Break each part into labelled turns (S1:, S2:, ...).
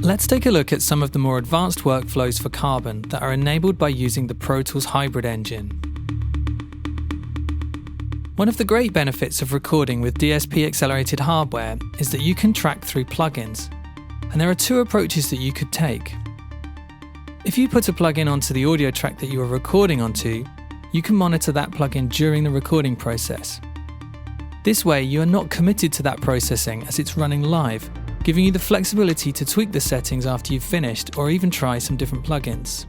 S1: Let's take a look at some of the more advanced workflows for Carbon that are enabled by using the Pro Tools hybrid engine. One of the great benefits of recording with DSP accelerated hardware is that you can track through plugins, and there are two approaches that you could take. If you put a plugin onto the audio track that you are recording onto, you can monitor that plugin during the recording process. This way, you are not committed to that processing as it's running live, giving you the flexibility to tweak the settings after you've finished or even try some different plugins.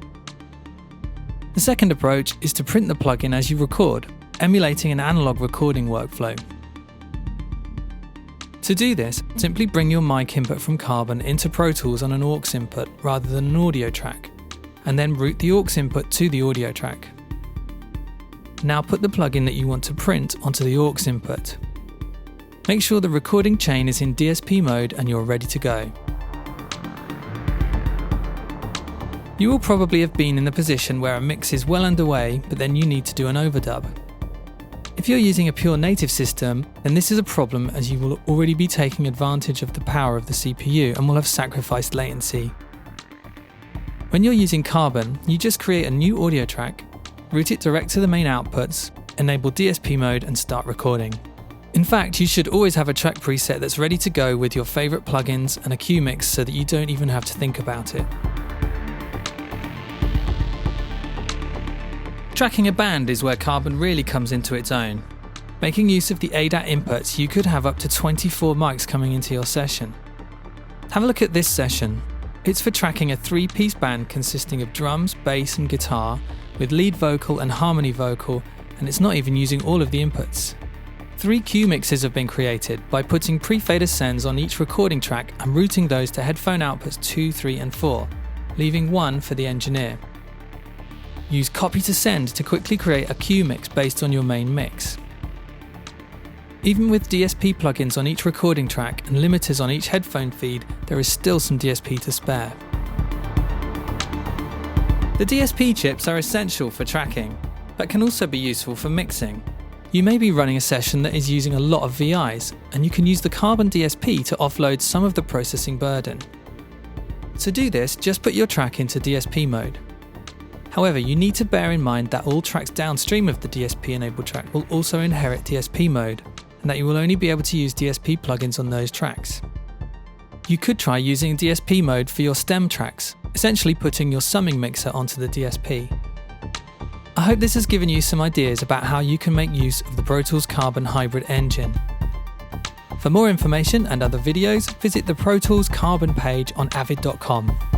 S1: The second approach is to print the plugin as you record, emulating an analog recording workflow. To do this, simply bring your mic input from Carbon into Pro Tools on an aux input rather than an audio track, and then route the aux input to the audio track. Now put the plugin that you want to print onto the aux input. Make sure the recording chain is in DSP mode and you're ready to go. You will probably have been in the position where a mix is well underway, but then you need to do an overdub. If you're using a pure native system, then this is a problem as you will already be taking advantage of the power of the CPU and will have sacrificed latency. When you're using Carbon, you just create a new audio track, route it direct to the main outputs, enable DSP mode and start recording. In fact, you should always have a track preset that's ready to go with your favourite plugins and a cue mix so that you don't even have to think about it. Tracking a band is where Carbon really comes into its own. Making use of the ADAT inputs, you could have up to 24 mics coming into your session. Have a look at this session. It's for tracking a 3-piece band consisting of drums, bass and guitar, with lead vocal and harmony vocal, and it's not even using all of the inputs. 3 cue mixes have been created by putting pre-fader sends on each recording track and routing those to headphone outputs 2, 3 and 4, leaving 1 for the engineer. Use copy to send to quickly create a cue mix based on your main mix. Even with DSP plugins on each recording track and limiters on each headphone feed, there is still some DSP to spare. The DSP chips are essential for tracking, but can also be useful for mixing. You may be running a session that is using a lot of VIs, and you can use the Carbon DSP to offload some of the processing burden. To do this, just put your track into DSP mode. However, you need to bear in mind that all tracks downstream of the DSP-enabled track will also inherit DSP mode, and that you will only be able to use DSP plugins on those tracks. You could try using DSP mode for your stem tracks, essentially putting your summing mixer onto the DSP. I hope this has given you some ideas about how you can make use of the Pro Tools Carbon hybrid engine. For more information and other videos, visit the Pro Tools Carbon page on avid.com.